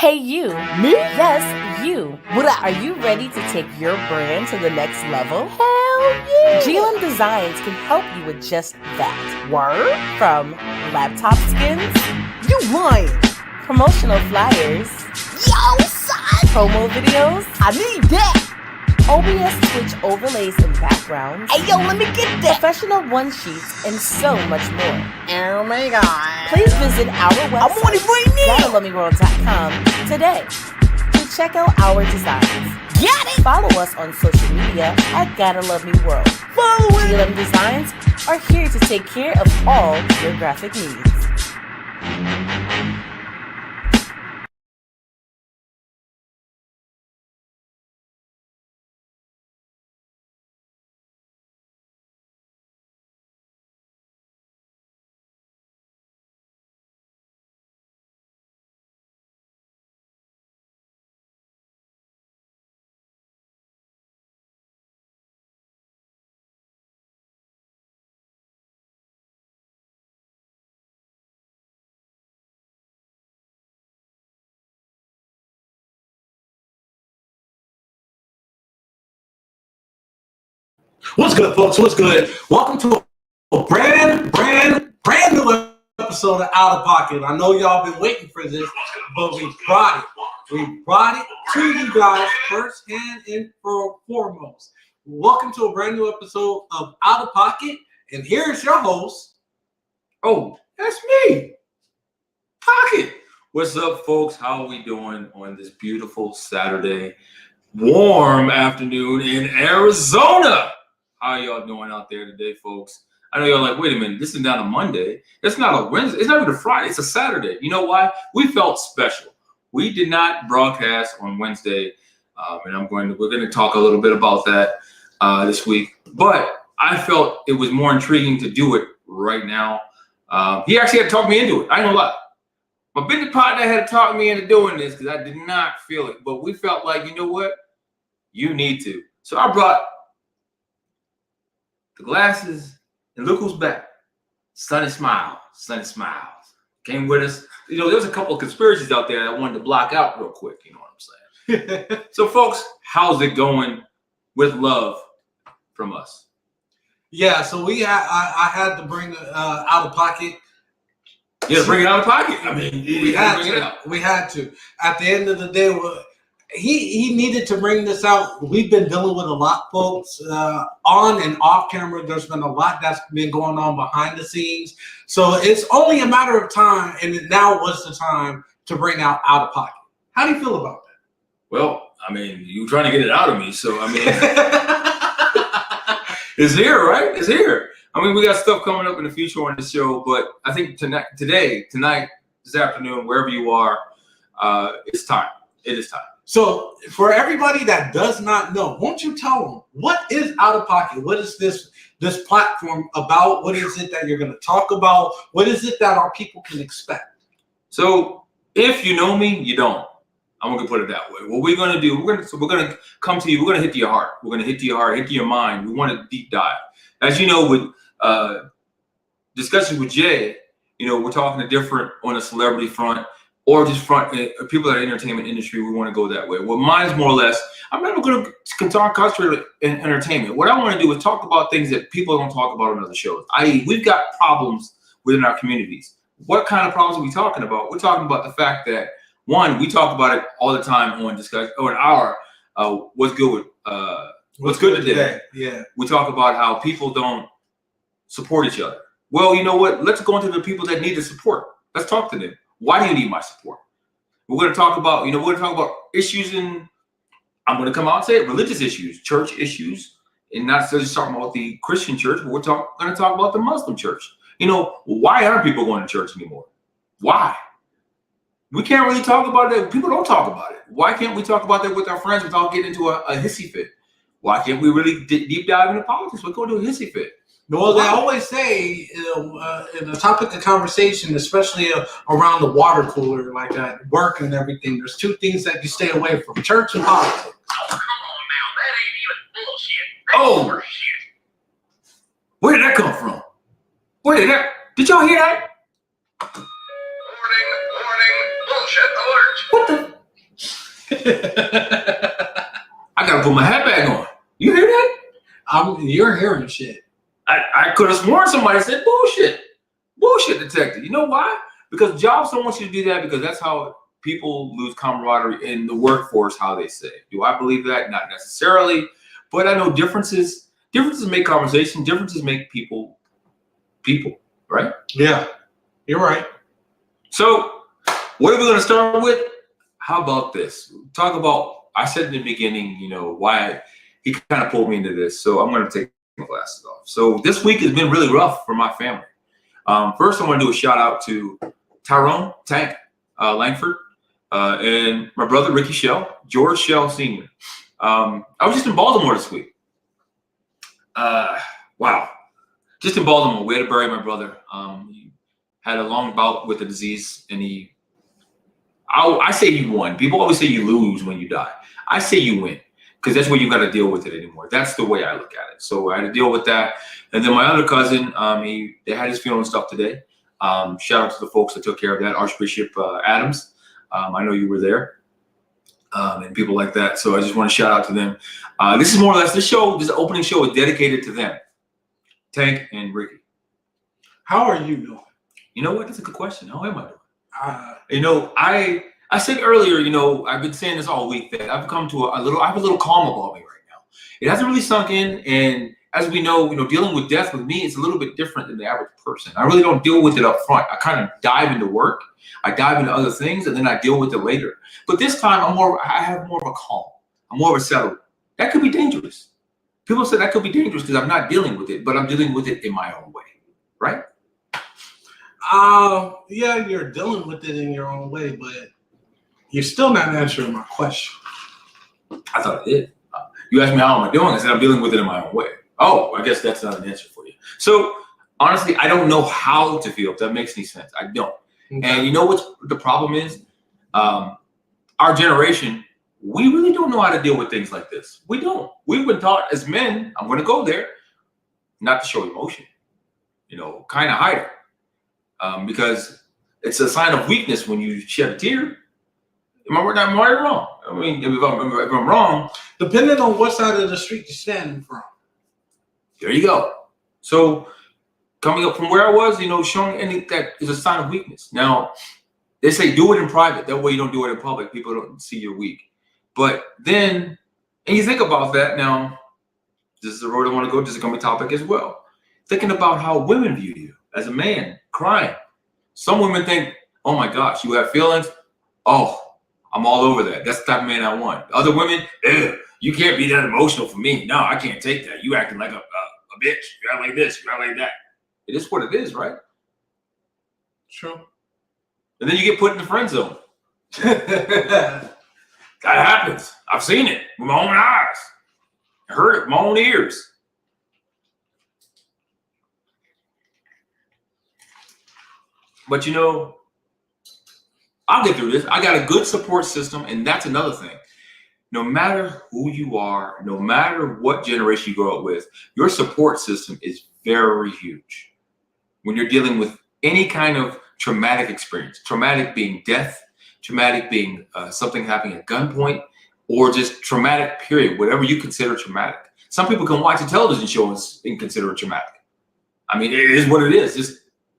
Hey you. Me? Yes, you. What up? Are you ready to take your brand to the next level? Hell yeah! GLM Designs can help you with just that. Word? From laptop skins, You lying? promotional flyers, Yo, son! promo videos, I need that! OBS Twitch overlays and backgrounds, Hey, yo, let me get that! professional one-sheets, and so much more. Oh my god. Please visit our I'm on it website, right now! GottaLoveMeWorld.com today to check out our designs. Got it! Follow us on social media at Gotta Love Me World. Follow it! GLM Designs are here to take care of all your graphic needs. What's good, folks? What's good? Welcome to a brand new episode of Out of Pocket. I know y'all been waiting for this, but we brought it. We brought it to you guys firsthand and foremost. Welcome to a brand new episode of Out of Pocket, and here's your host. Oh, that's me, Pocket. What's up, folks? How are we doing on this beautiful Saturday, warm afternoon in Arizona? How are y'all doing out there today, folks? I know y'all like, wait a minute, this is not a Monday. It's not a Wednesday. It's not even a Friday. It's a Saturday. You know why? We felt special. We did not broadcast on Wednesday, and we're going to talk a little bit about that this week. But I felt it was more intriguing to do it right now. He actually had to talk me into it. I ain't gonna lie. My business partner had to talk me into doing this because I did not feel it. But we felt like, you know what? You need to. So I brought the glasses, and look who's back. Sunny Smiles. Sunny Smiles. Came with us. You know, there was a couple of conspiracies out there that I wanted to block out real quick. You know what I'm saying? So, folks, how's it going with love from us? Yeah, so I had to bring Out of Pocket. Yeah, bring it out of pocket. I mean, We had to. At the end of the day, he needed to bring this out. We've been dealing with a lot, folks, on and off camera. There's been a lot that's been going on behind the scenes. So it's only a matter of time, and now was the time to bring out of Pocket. How do you feel about that? Well, I mean, you were trying to get it out of me, so I mean, it's here, right? It's here. I mean, we got stuff coming up in the future on the show, but I think tonight, this afternoon, wherever you are, it's time. It is time. So for everybody that does not know, won't you tell them what is Out of Pocket? What is this platform about? What is it that you're going to talk about? What is it that our people can expect? So if you know me, you don't. I'm going to put it that way. What we're going to do, we're going to come to you. We're going to hit to your heart. We're going to hit to your heart, hit to your mind. We want to deep dive. As you know, with discussions with Jay, you know, we're talking to different on a celebrity front or just front people that are in the entertainment industry. We want to go that way. Well, mine's more or less, I'm not going to concentrate in entertainment. What I want to do is talk about things that people don't talk about on other shows. I.e., we've got problems within our communities. What kind of problems are we talking about? We're talking about the fact that, one, we talk about it all the time on discussion or in our what's good with what's good today. Yeah. We talk about how people don't support each other. Well, you know what? Let's go into the people that need the support. Let's talk to them. Why do you need my support? We're going to talk about, issues I'm going to come out and say it, religious issues, church issues, and not just talking about the Christian church, but we're going to talk about the Muslim church. You know, why aren't people going to church anymore? Why? We can't really talk about that. People don't talk about it. Why can't we talk about that with our friends without getting into a hissy fit? Why can't we really deep dive into politics? We're going to do a hissy fit. Well, they always say in the topic of conversation, especially around the water cooler, like at work and everything, there's two things that you stay away from: church and politics. Oh, come on now. That ain't even bullshit. That's shit. Where did that come from? Did y'all hear that? Warning, bullshit alert. What the? I gotta put my hat back on. You hear that? You're hearing shit. I could have sworn somebody said bullshit. Bullshit detector. You know why? Because jobs don't want you to do that because that's how people lose camaraderie in the workforce, how they say. Do I believe that? Not necessarily. But I know differences make conversation. Differences make people, right? Yeah, you're right. So what are we going to start with? How about this? Talk about, I said in the beginning, why he kind of pulled me into this. So I'm going to take my glasses off. So this week has been really rough for my family. First, I want to do a shout out to Tyrone Tank Langford and my brother Ricky Shell, George Shell Sr. I was just in Baltimore this week. Wow. Just in Baltimore, we had to bury my brother. He had a long bout with the disease, and I say you won. People always say you lose when you die. I say you win, because that's where you got to deal with it anymore. That's the way I look at it. So I had to deal with that. And then my other cousin, they had his funeral and stuff today. Shout out to the folks that took care of that, Archbishop Adams. I know you were there. And people like that. So I just want to shout out to them. This is more or less, this opening show is dedicated to them, Tank and Ricky. How are you doing? You know what? That's a good question. How am I doing? I said earlier, I've been saying this all week that I've come to I have a little calm about me right now. It hasn't really sunk in. And as we know, dealing with death with me is a little bit different than the average person. I really don't deal with it up front. I kind of dive into work. I dive into other things, and then I deal with it later. But this time, I have more of a calm. I'm more of a settled. That could be dangerous. People say that could be dangerous because I'm not dealing with it, but I'm dealing with it in my own way, right? Yeah, you're dealing with it in your own way, but you're still not answering my question. I thought I did. You asked me how am I doing? I said I'm dealing with it in my own way. Oh, I guess that's not an answer for you. So honestly, I don't know how to feel, if that makes any sense. I don't. Okay. And you know what the problem is? Our generation, we really don't know how to deal with things like this. We don't. We've been taught as men, I'm going to go there, not to show emotion, kind of hide it. Because it's a sign of weakness when you shed a tear. Am I right or wrong? I mean, if I'm wrong. Depending on what side of the street you're standing from. There you go. So coming up from where I was, showing any that is a sign of weakness. Now, they say do it in private. That way you don't do it in public. People don't see you're weak. But then, and you think about that now, this is the road I want to go. This is going to be a topic as well. Thinking about how women view you as a man, crying. Some women think, oh my gosh, you have feelings? Oh, I'm all over that. That's the type of man I want. Other women, you can't be that emotional for me. No, I can't take that. You acting like a bitch. You act like this. You act like that. It is what it is, right? True. And then you get put in the friend zone. That happens. I've seen it with my own eyes. I heard it with my own ears. But I'll get through this. I got a good support system, and that's another thing. No matter who you are, no matter what generation you grow up with, your support system is very huge. When you're dealing with any kind of traumatic experience, traumatic being death, traumatic being something happening at gunpoint, or just traumatic, period, whatever you consider traumatic. Some people can watch a television show and consider it traumatic. I mean, it is what it is. Just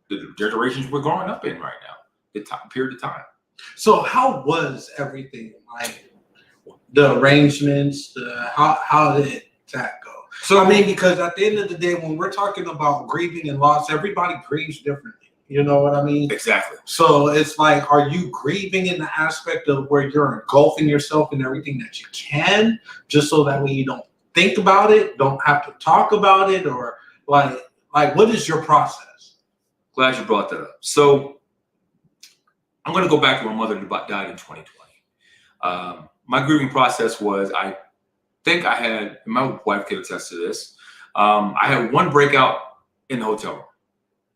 the generations we're growing up in right now, the time, period of time. So how was everything? Like the arrangements, how did that go? So I mean, because at the end of the day, when we're talking about grieving and loss, everybody grieves differently. You know what I mean? Exactly. So it's like, are you grieving in the aspect of where you're engulfing yourself in everything that you can, just so that way you don't think about it, don't have to talk about it, or like what is your process? Glad you brought that up. So I'm going to go back to my mother who died in 2020. My grieving process was, I think I had, my wife can attest to this, I had one breakout in the hotel room,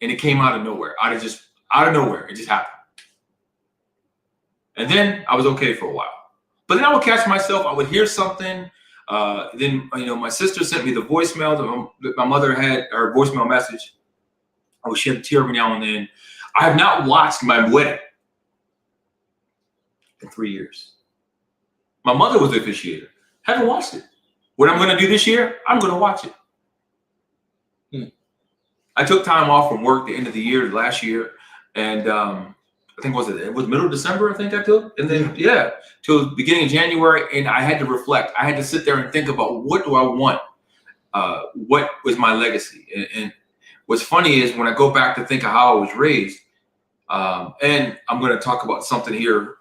and it came out of nowhere. Out of nowhere, it just happened. And then I was okay for a while. But then I would catch myself, I would hear something. Then, my sister sent me the voicemail that my mother had, her voicemail message. I would shed a tear every now and then. I have not watched my wedding in 3 years. My mother was the officiator. Haven't watched it. What I'm going to do this year, I'm going to watch it. I took time off from work the end of the year last year, and I think it was middle of December. I think I took, and then till the beginning of January, and I had to reflect. I had to sit there and think about what do I want. What was my legacy? And what's funny is when I go back to think of how I was raised, and I'm going to talk about something here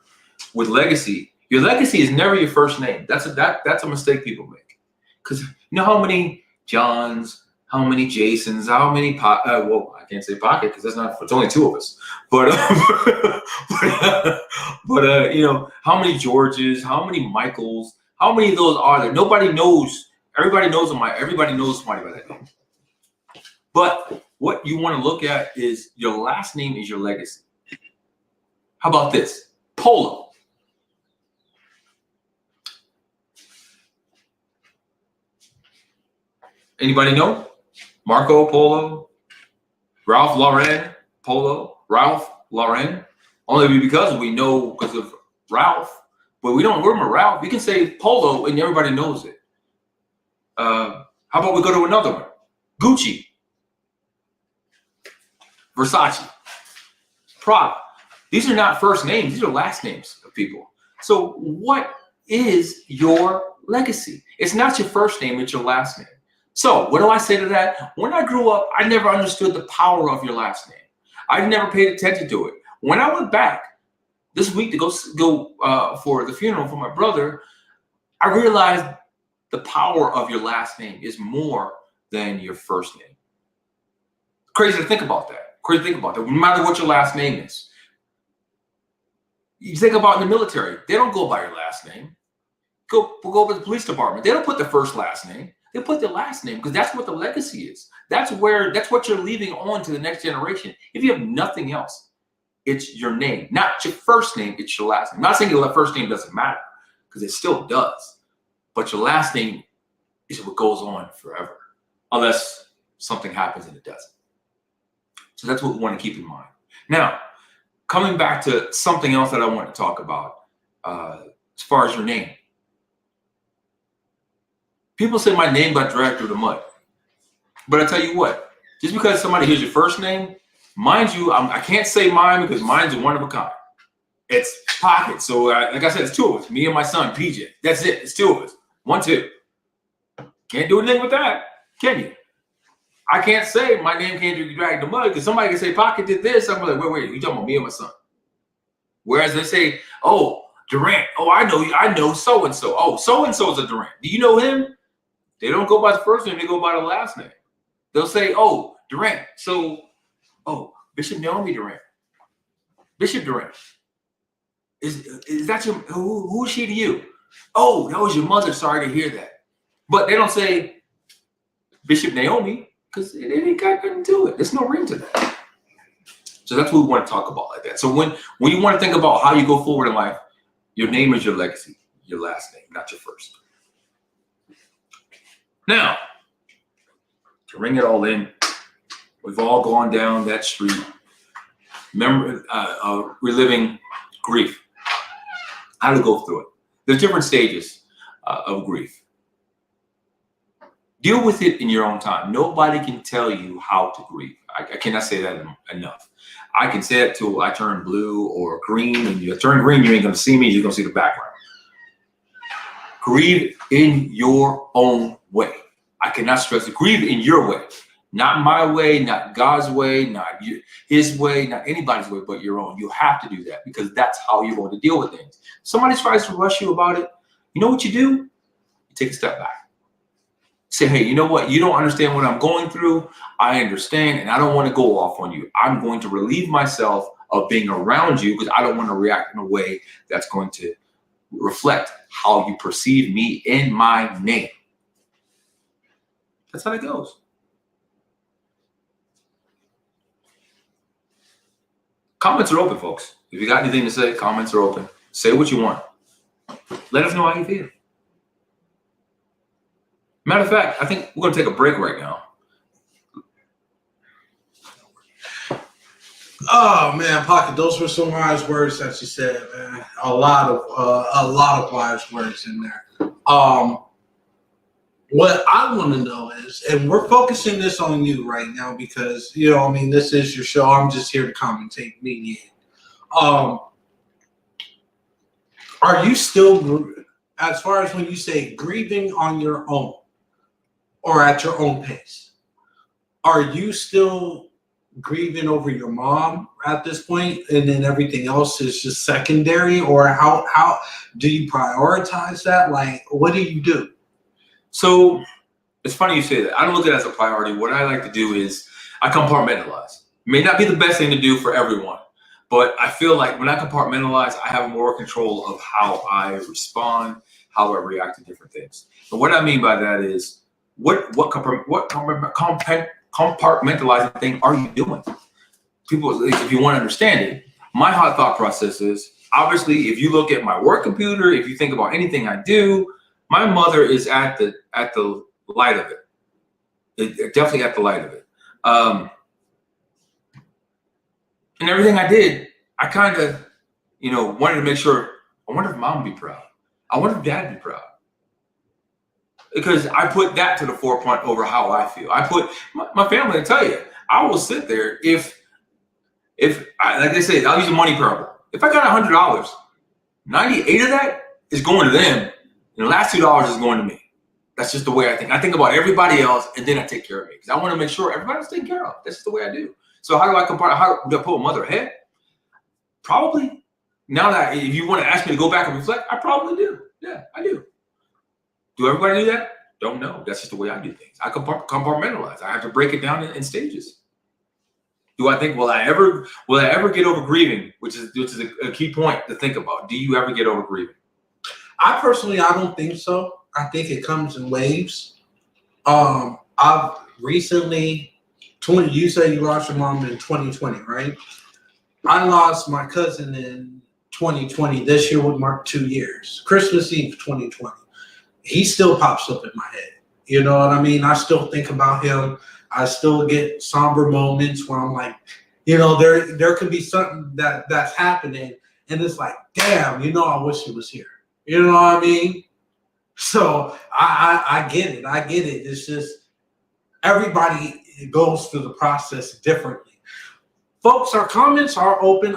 with legacy. Your legacy is never your first name. That's a mistake people make. Because you know how many Johns, how many Jasons, how many well, I can't say Pocket because it's only two of us. But you know, how many Georges, how many Michaels, how many of those are there? Nobody knows. Everybody knows everybody knows somebody by that name. But what you want to look at is your last name is your legacy. How about this? Polo. Anybody know? Marco Polo, Ralph Lauren Polo, Ralph Lauren. Only because we know because of Ralph, but we don't remember Ralph. You can say Polo and everybody knows it. How about we go to another one? Gucci, Versace, Prada. These are not first names. These are last names of people. So what is your legacy? It's not your first name. It's your last name. So what do I say to that? When I grew up, I never understood the power of your last name. I never paid attention to it. When I went back this week to go for the funeral for my brother, I realized the power of your last name is more than your first name. Crazy to think about that. Crazy to think about that. No matter what your last name is. You think about in the military, they don't go by your last name. Go to the police department. They don't put the first last name. They put the last name because that's what the legacy is. That's what you're leaving on to the next generation. If you have nothing else, it's your name, not your first name. It's your last name. I'm not saying your first name doesn't matter because it still does, but your last name is what goes on forever, unless something happens and it doesn't. So that's what we want to keep in mind. Now, coming back to something else that I want to talk about, as far as your name. People say my name got dragged through the mud. But I tell you what, just because somebody hears your first name, mind you, I can't say mine because mine's one of a kind. It's Pockett. So like I said, it's two of us, me and my son, PJ. That's it. It's two of us. 1, 2. Can't do anything with that, can you? I can't say my name can't be dragged through the mud because somebody can say Pockett did this. I'm like, wait, you talking about me and my son? Whereas they say, oh, Durant. Oh, I know so-and-so. Oh, so-and-so is a Durant. Do you know him? They don't go by the first name, they go by the last name. They'll say, oh, Durant. So, oh, Bishop Naomi Durant. Bishop Durant. Is that your, who is she to you? Oh, that was your mother. Sorry to hear that. But they don't say Bishop Naomi because it ain't got nothing to it. There's no ring to that. So that's what we want to talk about like that. So when you want to think about how you go forward in life, your name is your legacy, your last name, not your first. Now, to bring it all in, we've all gone down that street, reliving grief. How to go through it. There's different stages of grief. Deal with it in your own time. Nobody can tell you how to grieve. I cannot say that enough. I can say it till I turn blue or green. And you turn green, you ain't gonna see me, you're gonna see the background. Grieve in your own way. I cannot stress it. Grieve in your way. Not my way, not God's way, not his way, not anybody's way, but your own. You have to do that because that's how you're going to deal with things. If somebody tries to rush you about it, you know what you do? You take a step back. Say, hey, you know what? You don't understand what I'm going through. I understand, and I don't want to go off on you. I'm going to relieve myself of being around you because I don't want to react in a way that's going to reflect how you perceive me in my name. That's how it goes. Comments are open, folks. If you got anything to say, comments are open. Say what you want. Let us know how you feel. Matter of fact, I think we're going to take a break right now. Oh man, Pocket, those were some wise words that you said, man. A lot of wise words in there. What I want to know is, and we're focusing this on you right now because this is your show. I'm just here to commentate, mediate. Are you still, as far as when you say grieving on your own or at your own pace, are you still grieving over your mom at this point, and then everything else is just secondary, or how do you prioritize that? Like, what do you do? So it's funny you say that. I don't look at it as a priority. What I like to do is I compartmentalize. It may not be the best thing to do for everyone, but I feel like when I compartmentalize, I have more control of how I respond, how I react to different things. And what I mean by that is, what compartmentalizing thing are you doing? People, if you want to understand it, my hot thought process is, obviously, if you look at my work computer, if you think about anything I do, my mother is at the light of it. Definitely at the light of it. And everything I did, I kind of, wanted to make sure. I wonder if mom would be proud. I wonder if dad would be proud. Because I put that to the forefront over how I feel. I put my family to tell you, I will sit there if like they say, I'll use a money parable. If I got $100, 98 of that is going to them, and the last $2 is going to me. That's just the way I think. I think about everybody else, and then I take care of me because I want to make sure everybody's taken care of. That's just the way I do. So how do I compare? How do I put mother ahead? Probably. Now that if you want to ask me to go back and reflect, I probably do. Yeah, I do. Do everybody do that? Don't know. That's just the way I do things. I compartmentalize. I have to break it down in stages. Do I think will I ever get over grieving? Which is a key point to think about. Do you ever get over grieving? I don't think so. I think it comes in waves. I've recently, you said you lost your mom in 2020, right? I lost my cousin in 2020. This year would mark 2 years. Christmas Eve 2020. He still pops up in my head. You know what I mean? I still think about him. I still get somber moments where I'm like, there could be something that's happening, and it's like, damn, I wish he was here. You know what I mean? So I get it. I get it. It's just everybody goes through the process differently. Folks, our comments are open.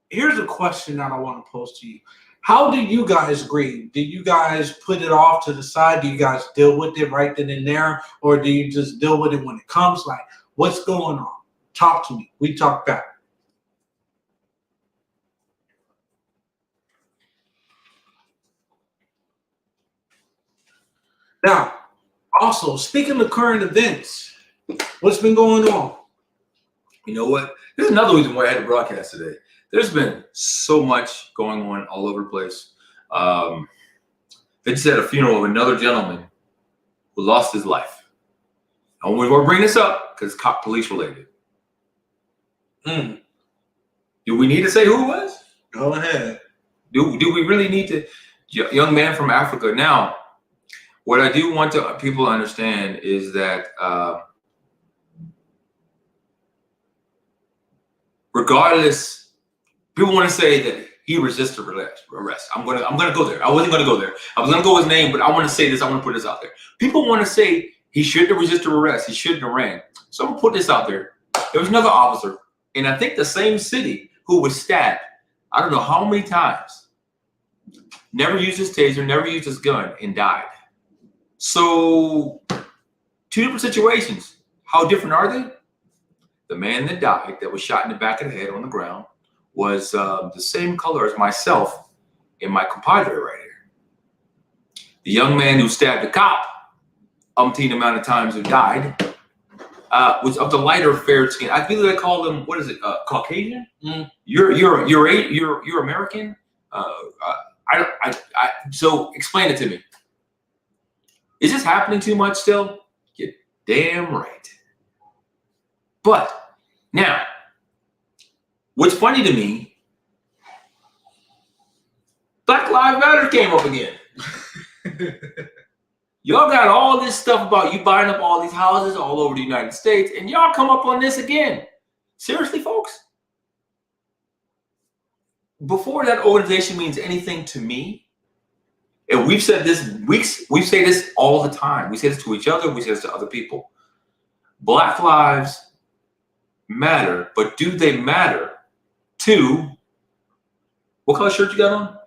Here's a question that I want to pose to you. How do you guys grieve? Do you guys put it off to the side? Do you guys deal with it right then and there? Or do you just deal with it when it comes? Like, what's going on? Talk to me. We talk back. Now, also, speaking of current events, what's been going on? You know what? There's another reason why I had to broadcast today. There's been so much going on all over the place. They just had a funeral of another gentleman who lost his life. And we're going to bring this up because it's police related. Do we need to say who it was? Go ahead. Do we really need to? Young man from Africa. Now, what I do want people to understand is that regardless, people want to say that he resisted arrest. I'm gonna go there. I wasn't gonna go there. I was gonna go with his name, but I want to say this. I want to put this out there. People want to say he shouldn't have resisted arrest. He shouldn't have ran. So I'm gonna put this out there. There was another officer, and I think the same city, who was stabbed. I don't know how many times. Never used his taser, never used his gun, and died. So, two different situations. How different are they? The man that died, that was shot in the back of the head on the ground, was the same color as myself and my compadre right here. The young man who stabbed the cop, umpteen amount of times, who died, was of the lighter fair skin. I believe they call them, what is it, Caucasian? You're American. So explain it to me. Is this happening too much still? You're damn right. But now, what's funny to me, Black Lives Matter came up again. Y'all got all this stuff about you buying up all these houses all over the United States, and y'all come up on this again. Seriously, folks? Before that organization means anything to me, and we've said this, we say this all the time. We say this to each other, we say this to other people. Black lives matter, but do they matter to, what color shirt you got on?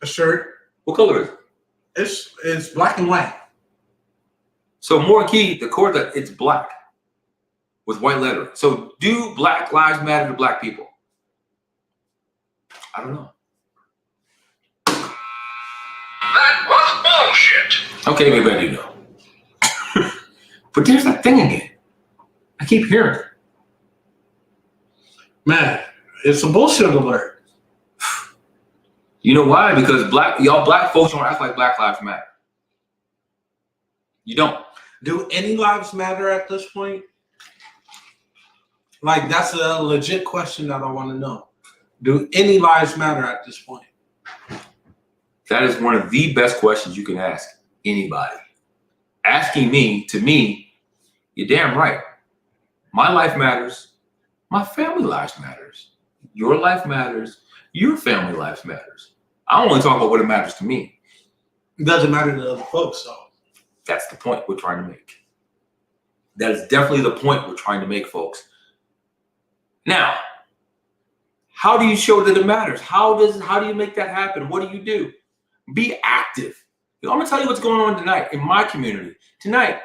A shirt. What color is it? It's black and white. So more key, the core that it's black with white lettering. So do black lives matter to black people? I don't know. That was bullshit. Okay, maybe I do know. But there's that thing again. I keep hearing it. Man, it's a bullshit alert. You know why? Because y'all black folks don't act like black lives matter. You don't. Do any lives matter at this point? Like, that's a legit question that I want to know. Do any lives matter at this point? That is one of the best questions you can ask anybody. Asking me, to me, you're damn right. My life matters. My family life matters. Your life matters. Your family life matters. I only talk about what it matters to me. It doesn't matter to other folks, though. That's the point we're trying to make. That is definitely the point we're trying to make, folks. Now, how do you show that it matters? How do you make that happen? What do you do? Be active. I'm going to tell you what's going on tonight in my community. Tonight,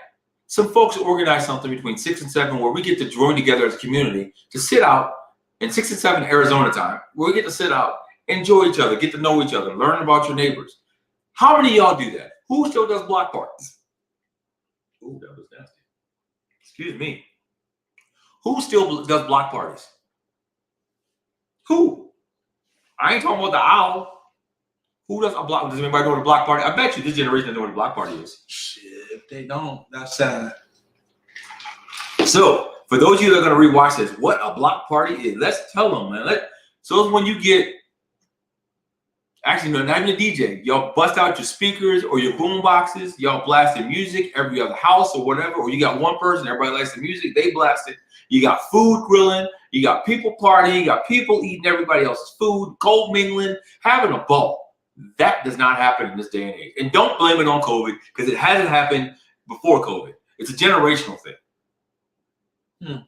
some folks organize something between 6 and 7 where we get to join together as a community to sit out in 6 and 7 Arizona time, where we get to sit out, enjoy each other, get to know each other, learn about your neighbors. How many of y'all do that? Who still does block parties? Ooh, that was nasty. Excuse me. Who still does block parties? Who? I ain't talking about the owl. Who does a block? Does anybody know what a block party? I bet you this generation doesn't know what a block party is. Shit, if they don't, that's sad. So, for those of you that are going to rewatch this, what a block party is, let's tell them, man. So it's when you get, actually, no, not even a DJ. Y'all bust out your speakers or your boom boxes. Y'all blast the music, every other house or whatever. Or you got one person, everybody likes the music, they blast it. You got food grilling. You got people partying. You got people eating everybody else's food, cold mingling, having a ball. That does not happen in this day and age. And don't blame it on COVID because it hasn't happened before COVID. It's a generational thing. And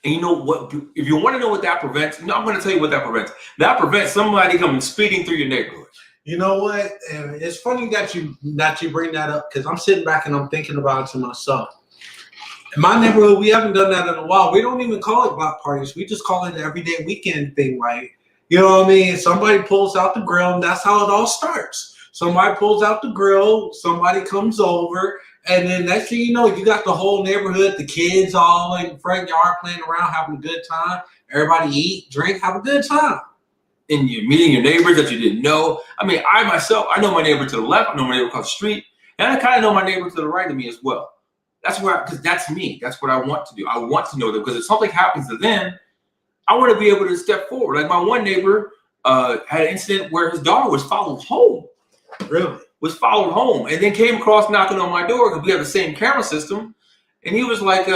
you know what? If you want to know what that prevents, I'm going to tell you what that prevents. That prevents somebody coming speeding through your neighborhood. You know what? It's funny that you bring that up because I'm sitting back and I'm thinking about it to myself. In my neighborhood, we haven't done that in a while. We don't even call it block parties. We just call it an everyday weekend thing. Like, you know what I mean? Somebody pulls out the grill, and that's how it all starts. Somebody pulls out the grill, somebody comes over, and then next thing you know, you got the whole neighborhood, the kids all in the front yard playing around, having a good time. Everybody eat, drink, have a good time. And you're meeting your neighbors that you didn't know. I mean, I myself, I know my neighbor to the left, I know my neighbor across the street, and I kind of know my neighbor to the right of me as well. That's where, because that's me. That's what I want to do. I want to know them because if something happens to them, I want to be able to step forward. Like my one neighbor had an incident where his daughter was followed home. Really? Was followed home and then came across knocking on my door because we have the same camera system. And he was like,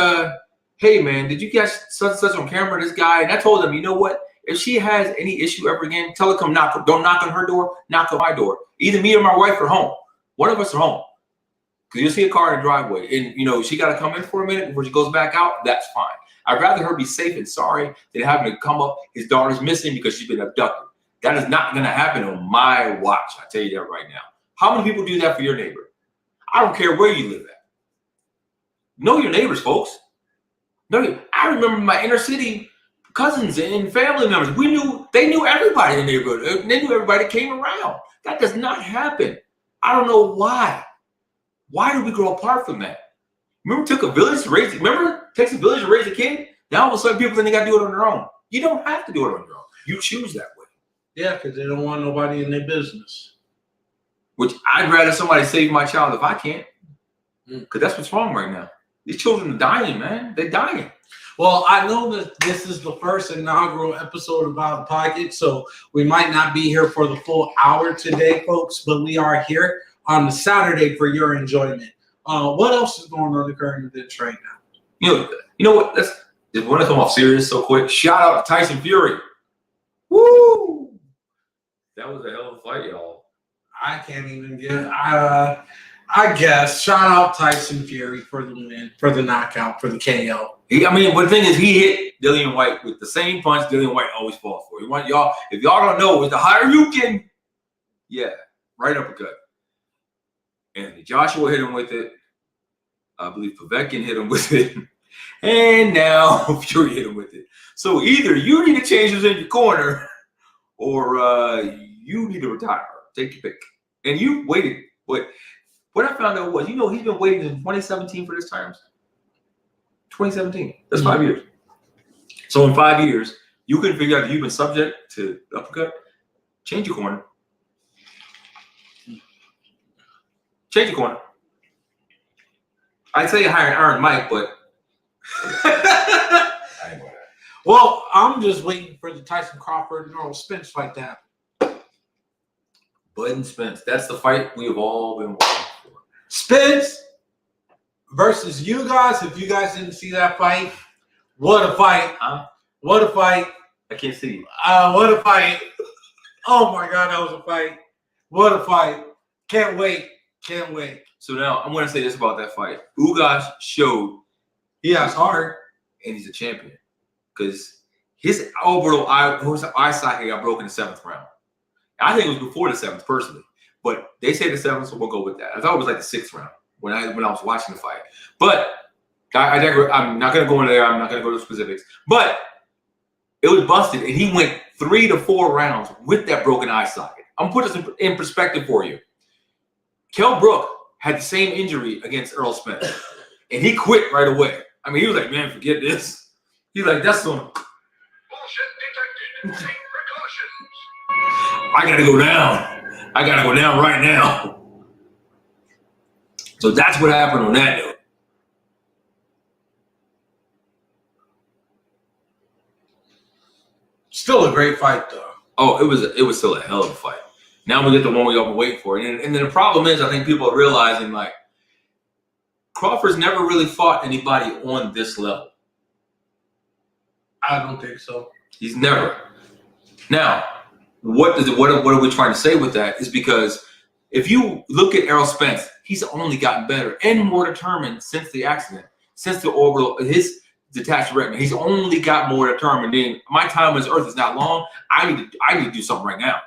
hey, man, did you catch such and such on camera, this guy? And I told him, you know what? If she has any issue ever again, tell her come knock. Don't knock on her door, knock on my door. Either me or my wife are home. One of us are home. Because you'll see a car in the driveway. And, you know, she got to come in for a minute before she goes back out. That's fine. I'd rather her be safe and sorry than having to come up, his daughter's missing because she's been abducted. That is not going to happen on my watch. I tell you that right now. How many people do that for your neighbor? I don't care where you live at. Know your neighbors, folks. I remember my inner city cousins and family members. They knew everybody in the neighborhood. They knew everybody that came around. That does not happen. I don't know why. Why did we grow apart from that? Remember, it takes a village to raise a kid? Now all of a sudden people think they got to do it on their own. You don't have to do it on your own. You choose that way. Yeah, because they don't want nobody in their business. Which I'd rather somebody save my child if I can't. Because that's what's wrong right now. These children are dying, man. They're dying. Well, I know that this is the first inaugural episode of Out of Pocket, so we might not be here for the full hour today, folks, but we are here on the Saturday for your enjoyment. What else is going on in the current events right now? You know what? Just want to come off serious so quick. Shout out to Tyson Fury. Woo! That was a hell of a fight, y'all. I can't even get. I guess shout out Tyson Fury for the win, for the knockout, for the KO. But the thing is, he hit Dillian White with the same punch Dillian White always falls for. If y'all don't know, the higher you can, right uppercut. And Joshua hit him with it. I believe Povetkin hit him with it. And now Fury hit him with it. So either you need to change who's in your corner, or you need to retire. Take your pick. And you waited. But what I found out was, he's been waiting in 2017 for this time. 2017. That's 5 years. So in 5 years, you can figure out if you've been subject to uppercut. Change your corner. Change your corner. I'd say hire Iron Mike, but Well, I'm just waiting for the Tyson Crawford and Earl Spence fight that. Bud and Spence. That's the fight we have all been waiting for. Spence versus you guys. If you guys didn't see that fight, what a fight! Huh? What a fight! I can't see you. What a fight! Oh my God, that was a fight! What a fight! Can't wait! Can't wait! So now I'm going to say this about that fight. Ugas showed He has heart. and he's a champion, because his orbital eye socket got broken in the 7th round. I think it was before the 7th, personally, but they say the 7th, so we'll go with that. I thought it was like the 6th round when I was watching the fight. But I'm not going to go into there. I'm not going to go to specifics. But it was busted, and he went 3 to 4 rounds with that broken eye socket. I'm putting this in perspective for you. Kell Brook had the same injury against Earl Spence, and he quit right away. I mean, he was like, man, forget this. He's like, that's some. Bullshit detected. Take precautions. I got to go down. I got to go down right now. So that's what happened on that note. Still a great fight, though. Oh, it was still a hell of a fight. Now we get the one we all been waiting for. And then the problem is, I think people are realizing, like, Crawford's never really fought anybody on this level. I don't think so. He's never. Now, what are we trying to say with that is because if you look at Errol Spence, he's only gotten better and more determined since the accident, since the orbital, his detached retina. He's only got more determined. And my time on this earth is not long. I need to do something right now.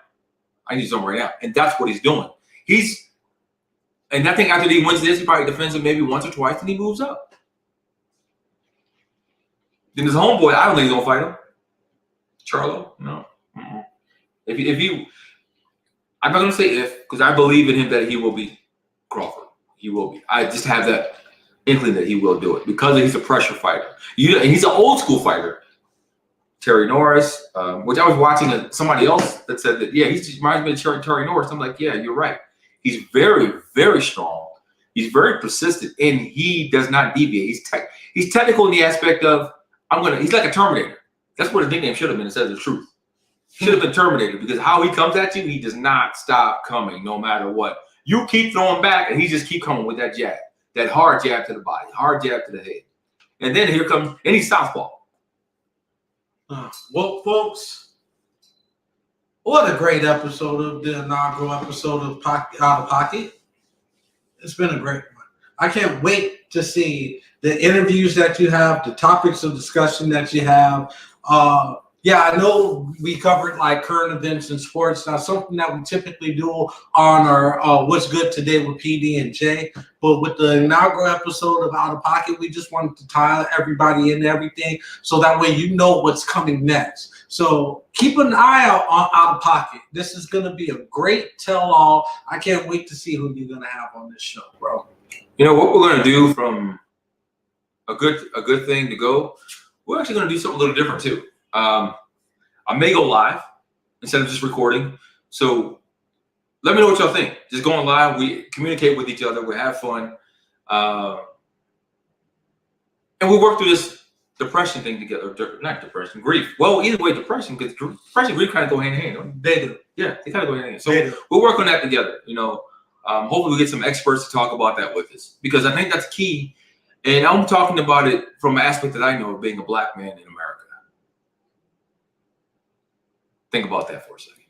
And that's what he's doing. And I think after he wins this, he probably defends it maybe once or twice, and he moves up. Then his homeboy, I don't think he's gonna fight him. Charlo, no. Mm-mm. If he, I'm not gonna say if, because I believe in him that he will be Crawford. He will be. I just have that inkling that he will do it because he's a pressure fighter. And he's an old school fighter. Terry Norris, which I was watching somebody else that said that, yeah, he reminds me of Terry Norris. I'm like, yeah, you're right. He's very, very strong. He's very persistent, and he does not deviate. He's technical in the aspect of he's like a Terminator. That's what his nickname should have been, instead of the truth. Should have been Terminator, because how he comes at you, he does not stop coming no matter what. You keep throwing back, and he just keep coming with that jab, that hard jab to the body, hard jab to the head. And then here comes, and he's southpaw. Well, folks, what a great episode of the inaugural episode of Out of Pocket. It's been a great one. I can't wait to see the interviews that you have, the topics of discussion that you have. Yeah, I know we covered like current events and sports. Now, something that we typically do on our What's Good Today with PD&J. But with the inaugural episode of Out of Pocket, we just wanted to tie everybody in everything so that way you know what's coming next. So keep an eye out on Out of Pocket. This is going to be a great tell-all. I can't wait to see who you're going to have on this show, bro. You know what we're going to do from a good thing to go? We're actually going to do something a little different too. I may go live instead of just recording. So let me know what y'all think. Just going live, we communicate with each other, we have fun. And we work through this depression thing together. Not depression, grief. Well, either way, depression, because depression and grief kind of go hand in hand. They do. Yeah, they kind of go hand in hand. So we'll work on that together. You know, hopefully we get some experts to talk about that with us, because I think that's key. And I'm talking about it from an aspect that I know of being a black man in America. Think about that for a second.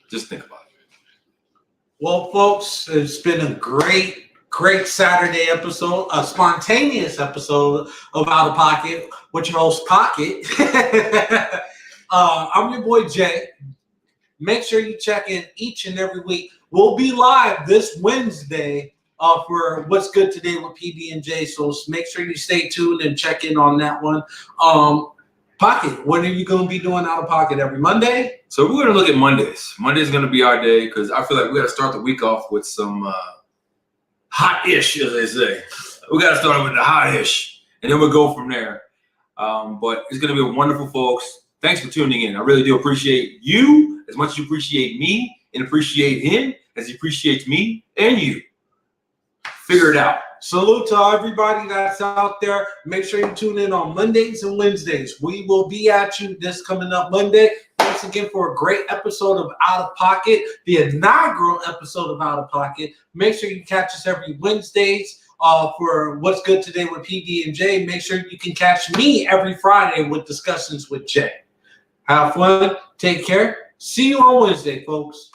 Just think about it. Well, folks, it's been a great Saturday episode, a spontaneous episode of Out of Pocket with your host, Pockett. I'm your boy, Jay. Make sure you check in each and every week. We'll be live this Wednesday for What's Good Today with PD&J. So make sure you stay tuned and check in on that one. Pockett, when are you going to be doing Out of Pocket? Every Monday? So we're going to look at Mondays. Monday's going to be our day because I feel like we got to start the week off with some hot-ish, as they say. We got to start with the hot-ish, and then we'll go from there. But it's going to be wonderful, folks. Thanks for tuning in. I really do appreciate you as much as you appreciate me and appreciate him as he appreciates me and you. Figure it out. Salute to everybody that's out there. Make sure you tune in on Mondays and Wednesdays. We will be at you this coming up Monday. Thanks again for a great episode of Out of Pocket, the inaugural episode of Out of Pocket. Make sure you catch us every Wednesdays for What's Good Today with PD&J. Make sure you can catch me every Friday with Discussions with Jay. Have fun. Take care. See you on Wednesday, folks.